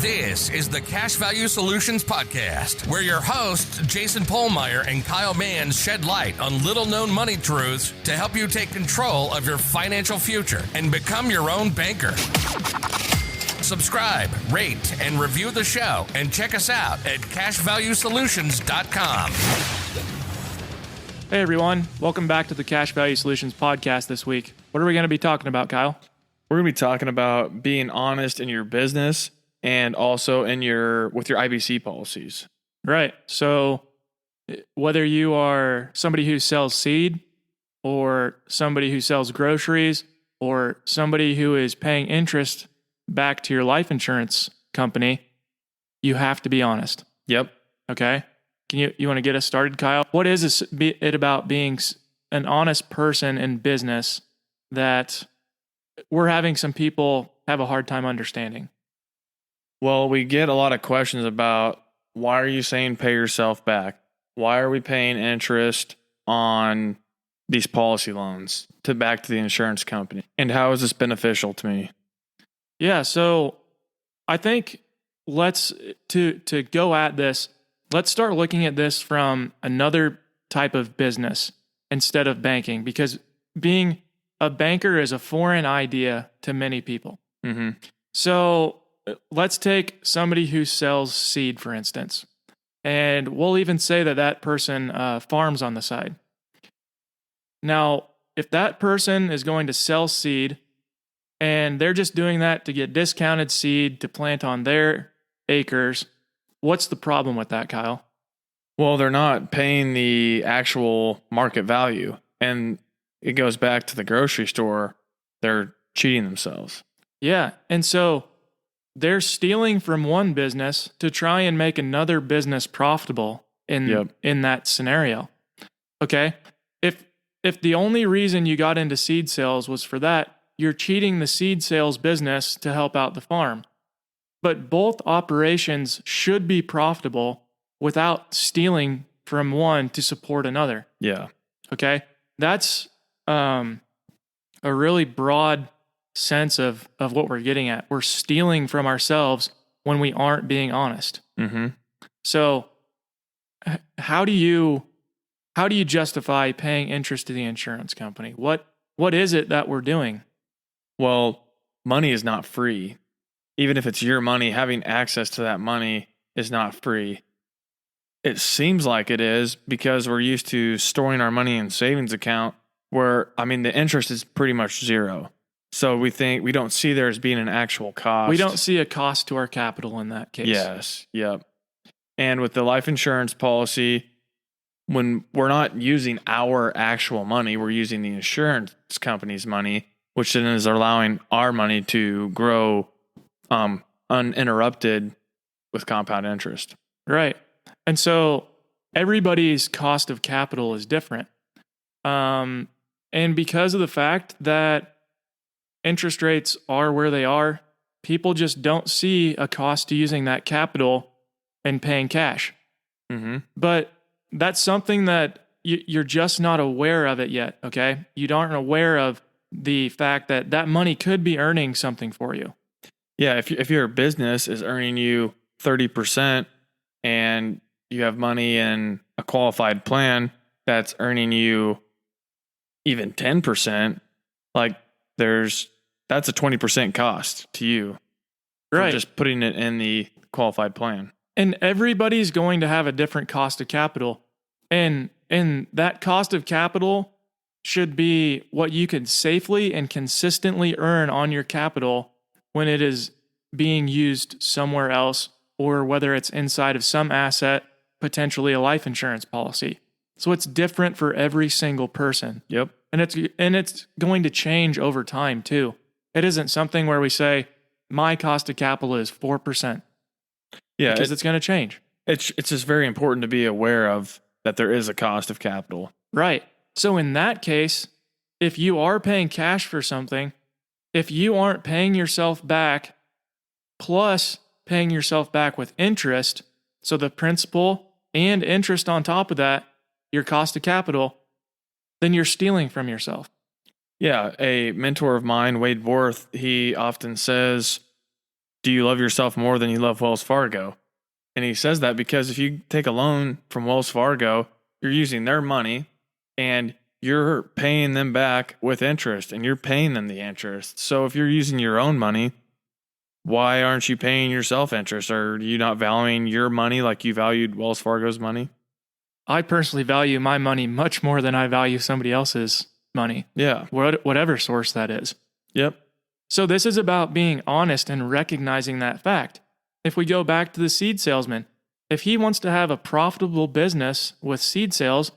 This is the Cash Value Solutions Podcast, where your hosts, Jason Pohlmeyer and Kyle Manns, shed light on little-known money truths to help you take control of your financial future and become your own banker. Subscribe, rate, and review the show, and check us out at cashvaluesolutions.com. Hey everyone, welcome back to the Cash Value Solutions Podcast this week. What are we going to be talking about, Kyle? We're going to be talking about being honest in your business and also with your IBC policies. Right. So whether you are somebody who sells seed or somebody who sells groceries or somebody who is paying interest back to your life insurance company, you have to be honest. Yep. Okay. You want to get us started, Kyle? What is it about being an honest person in business that we're having some people have a hard time understanding? Well, we get a lot of questions about, why are you saying pay yourself back? Why are we paying interest on these policy loans back to the insurance company? And how is this beneficial to me? Yeah, so I think to go at this, let's start looking at this from another type of business instead of banking, because being a banker is a foreign idea to many people. Mm-hmm. So let's take somebody who sells seed, for instance, and we'll even say that person farms on the side. Now, if that person is going to sell seed and they're just doing that to get discounted seed to plant on their acres, what's the problem with that, Kyle? Well, they're not paying the actual market value. And it goes back to the grocery store. They're cheating themselves. Yeah. And so they're stealing from one business to try and make another business profitable in that scenario. Okay? If the only reason you got into seed sales was for that, you're cheating the seed sales business to help out the farm. But both operations should be profitable without stealing from one to support another. Yeah. Okay? That's a really broad sense of what we're getting at. We're stealing from ourselves when we aren't being honest. Mm-hmm. So how do you justify paying interest to the insurance company? What is it that we're doing? Well, money is not free. Even if it's your money, having access to that money is not free. It seems like it is because we're used to storing our money in savings account where, the interest is pretty much zero. So we don't see there as being an actual cost. We don't see a cost to our capital in that case. Yes. Yep. And with the life insurance policy, when we're not using our actual money, we're using the insurance company's money, which then is allowing our money to grow uninterrupted with compound interest. Right. And so everybody's cost of capital is different. And because of the fact that interest rates are where they are, people just don't see a cost to using that capital and paying cash. Mm-hmm. But that's something that you're just not aware of it yet, okay? You aren't aware of the fact that money could be earning something for you. Yeah, if your business is earning you 30% and you have money in a qualified plan that's earning you even 10%, that's a 20% cost to you. Right. For just putting it in the qualified plan. And everybody's going to have a different cost of capital. And that cost of capital should be what you can safely and consistently earn on your capital when it is being used somewhere else, or whether it's inside of some asset, potentially a life insurance policy. So it's different for every single person. Yep. And it's going to change over time too. It isn't something where we say, my cost of capital is 4%. Yeah. Because it's going to change. It's just very important to be aware of that there is a cost of capital. Right. So in that case, if you are paying cash for something, if you aren't paying yourself back plus paying yourself back with interest, so the principal and interest on top of that, your cost of capital, then you're stealing from yourself. Yeah, a mentor of mine, Wade Worth, he often says do you love yourself more than you love Wells Fargo? And he says that because if you take a loan from Wells Fargo, you're using their money and you're paying them back with interest, and you're paying them the interest. So if you're using your own money, why aren't you paying yourself interest? Or are you not valuing your money like you valued Wells Fargo's money? I personally value my money much more than I value somebody else's money. Yeah. Whatever source that is. Yep. So this is about being honest and recognizing that fact. If we go back to the seed salesman, if he wants to have a profitable business with seed sales,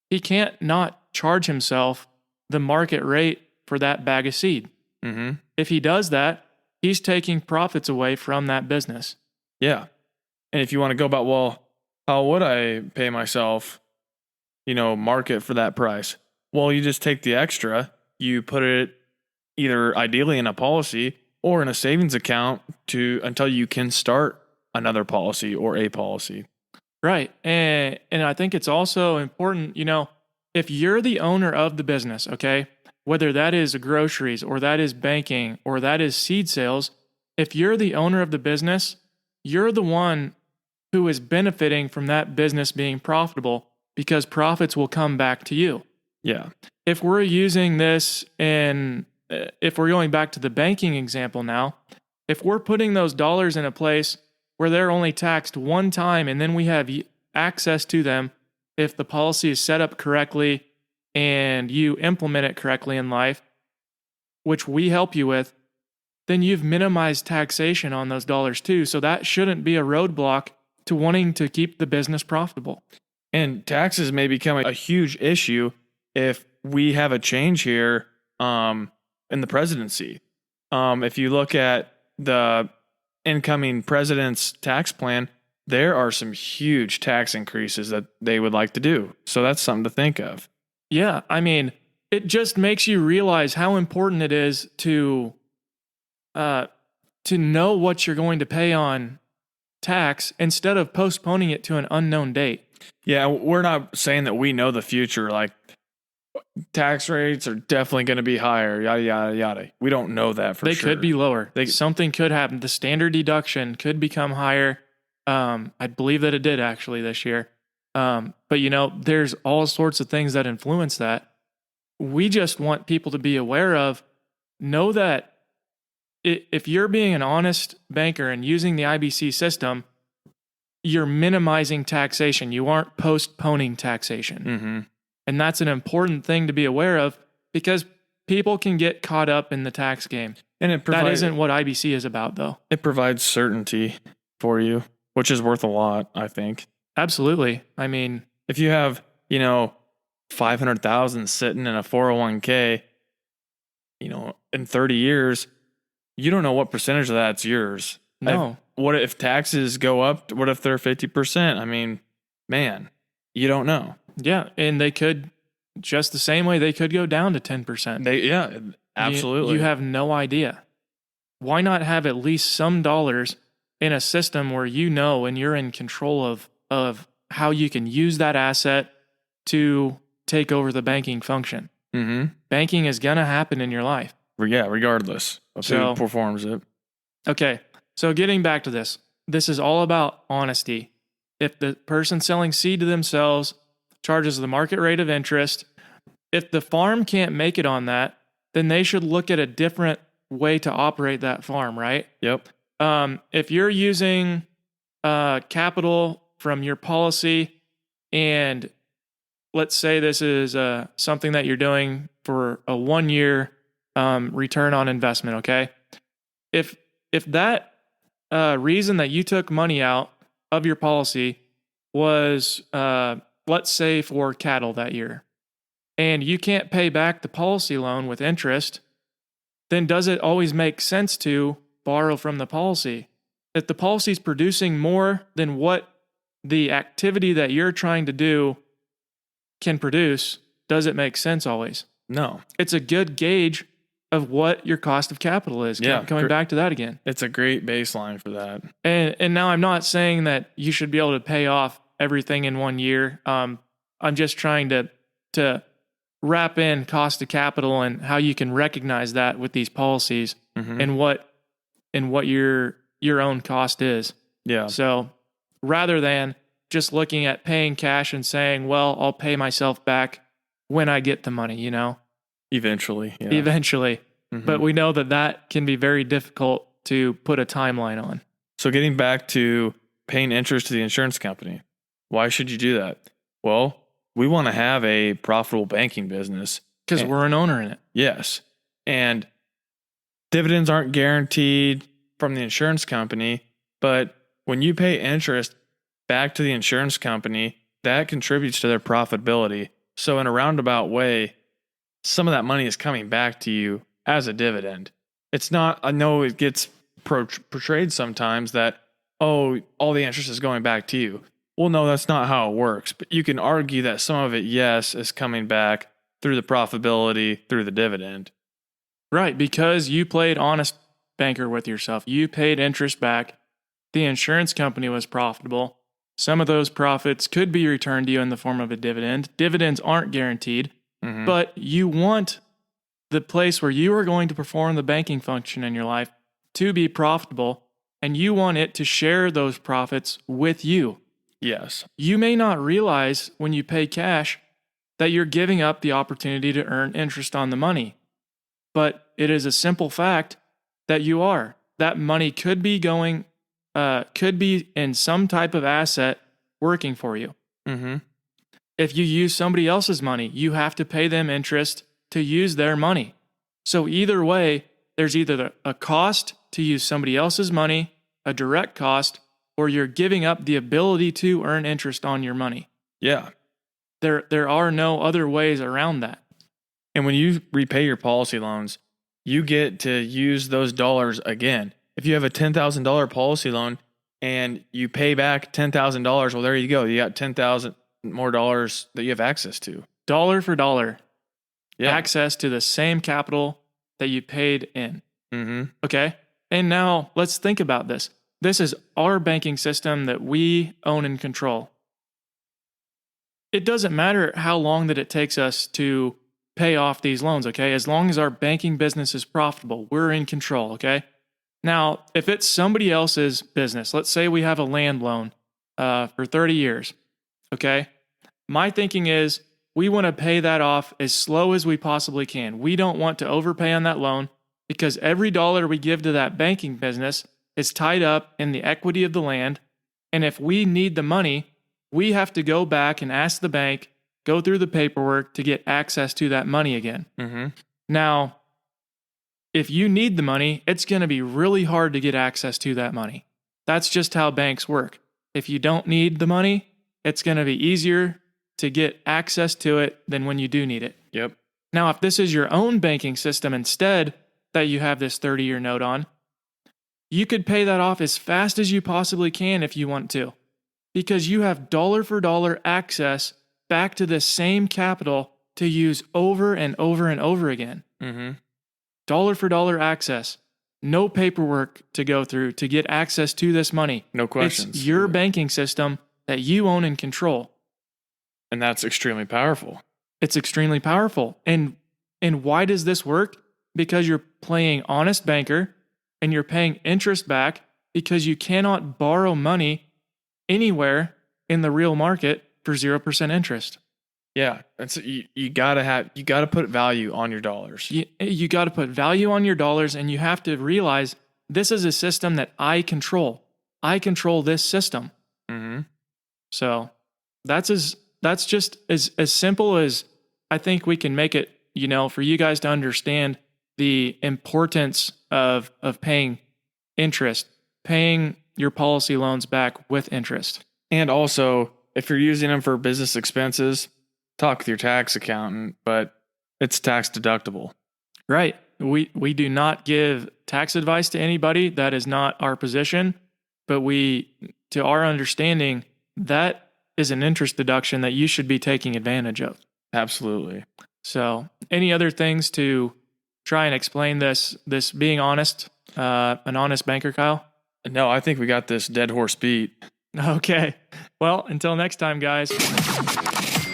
he can't not charge himself the market rate for that bag of seed. Mm-hmm. If he does that, he's taking profits away from that business. Yeah. And if you want to go about, well, how would I pay myself, market for that price? Well, you just take the extra, you put it either ideally in a policy or in a savings account until you can start another policy or a policy. Right. And I think it's also important, if you're the owner of the business, okay, whether that is groceries or that is banking or that is seed sales, if you're the owner of the business, you're the one who is benefiting from that business being profitable because profits will come back to you. Yeah. If we're using this if we're going back to the banking example now, if we're putting those dollars in a place where they're only taxed one time and then we have access to them, if the policy is set up correctly and you implement it correctly in life, which we help you with, then you've minimized taxation on those dollars too. So that shouldn't be a roadblock to wanting to keep the business profitable. And taxes may become a huge issue if we have a change here in the presidency. If you look at the incoming president's tax plan, there are some huge tax increases that they would like to do. So that's something to think of. Yeah, I mean, it just makes you realize how important it is to know what you're going to pay on tax instead of postponing it to an unknown date. Yeah, we're not saying that we know the future, like tax rates are definitely going to be higher, yada, yada, yada. We don't know that for sure. They could be lower. Something could happen. The standard deduction could become higher. I believe that it did actually this year. But there's all sorts of things that influence that. We just want people to be aware of, know that if you're being an honest banker and using the IBC system, you're minimizing taxation. You aren't postponing taxation. Mm-hmm. And that's an important thing to be aware of because people can get caught up in the tax game. And that isn't what IBC is about, though. It provides certainty for you, which is worth a lot, I think. Absolutely. I mean, if you have, $500,000 sitting in a 401k, in 30 years, you don't know what percentage of that's yours. No. What if taxes go up? What if they're 50%? I mean, man, you don't know. Yeah, and they could, just the same way, they could go down to 10%. Yeah, absolutely. You have no idea. Why not have at least some dollars in a system where and you're in control of how you can use that asset to take over the banking function? Mm-hmm. Banking is going to happen in your life. Yeah, regardless of who performs it. Okay, so getting back to this is all about honesty. If the person selling seed to themselves charges the market rate of interest, if the farm can't make it on that, then they should look at a different way to operate that farm, right? Yep. If you're using capital from your policy, and let's say this is something that you're doing for a 1-year return on investment, okay? If that reason that you took money out of your policy was, let's say, for cattle that year, and you can't pay back the policy loan with interest, then does it always make sense to borrow from the policy? If the policy is producing more than what the activity that you're trying to do can produce, does it make sense always? No. It's a good gauge of what your cost of capital is. Yeah, coming back to that again. It's a great baseline for that. And now I'm not saying that you should be able to pay off everything in 1 year. I'm just trying to wrap in cost of capital and how you can recognize that with these policies, mm-hmm. and what your your own cost is. Yeah. So rather than just looking at paying cash and saying, well, I'll pay myself back when I get the money, Eventually. Yeah. Eventually. But we know that can be very difficult to put a timeline on. So getting back to paying interest to the insurance company, why should you do that? Well, we want to have a profitable banking business. Because we're an owner in it. Yes. And dividends aren't guaranteed from the insurance company, but when you pay interest back to the insurance company, that contributes to their profitability. So in a roundabout way, some of that money is coming back to you as a dividend. It's not, I know it gets portrayed sometimes that, oh, all the interest is going back to you. Well, no, that's not how it works. But you can argue that some of it, yes, is coming back through the profitability, through the dividend. Right, because you played honest banker with yourself. You paid interest back. The insurance company was profitable. Some of those profits could be returned to you in the form of a dividend. Dividends aren't guaranteed, but you want the place where you are going to perform the banking function in your life to be profitable, and you want it to share those profits with you. Yes. You may not realize when you pay cash that you're giving up the opportunity to earn interest on the money, but it is a simple fact that you are. That money could be in some type of asset working for you. If you use somebody else's money, you have to pay them interest to use their money. So either way, there's either a cost to use somebody else's money, a direct cost, or you're giving up the ability to earn interest on your money. Yeah. There are no other ways around that. And when you repay your policy loans, you get to use those dollars again. If you have a $10,000 policy loan and you pay back $10,000, well, there you go. You got $10,000 more dollars that you have access to. Dollar for dollar. Yeah. Access to the same capital that you paid in. Okay? And now let's think about this. This is our banking system that we own and control. It doesn't matter how long that it takes us to pay off these loans, okay? As long as our banking business is profitable, we're in control, okay? Now, if it's somebody else's business, let's say we have a land loan for 30 years, okay? My thinking is we want to pay that off as slow as we possibly can. We don't want to overpay on that loan because every dollar we give to that banking business is tied up in the equity of the land. And if we need the money, we have to go back and ask the bank, go through the paperwork to get access to that money again. Now, if you need the money, it's going to be really hard to get access to that money. That's just how banks work. If you don't need the money, it's going to be easier to get access to it than when you do need it. Yep. Now, if this is your own banking system instead that you have this 30-year note on, you could pay that off as fast as you possibly can if you want to, because you have dollar for dollar access back to the same capital to use over and over and over again. Dollar for dollar access. No paperwork to go through to get access to this money. No questions. It's your banking system that you own and control. And that's extremely powerful. It's extremely powerful. And why does this work? Because you're playing honest banker and you're paying interest back because you cannot borrow money anywhere in the real market for 0% interest. Yeah, that's you gotta put value on your dollars. You got to put value on your dollars, and you have to realize this is a system that I control. I control this system. So that's just as simple as I think we can make it. For you guys to understand the importance of paying interest, paying your policy loans back with interest, and also if you're using them for business expenses, talk with your tax accountant, but it's tax deductible. Right. We do not give tax advice to anybody. That is not our position. But to our understanding, that is an interest deduction that you should be taking advantage of. Absolutely. So any other things to try and explain this being honest, an honest banker, Kyle? No, I think we got this dead horse beat. Okay. Well, until next time, guys.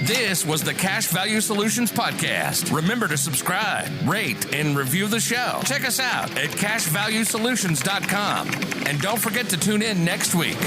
This was the Cash Value Solutions Podcast. Remember to subscribe, rate, and review the show. Check us out at cashvaluesolutions.com. And don't forget to tune in next week.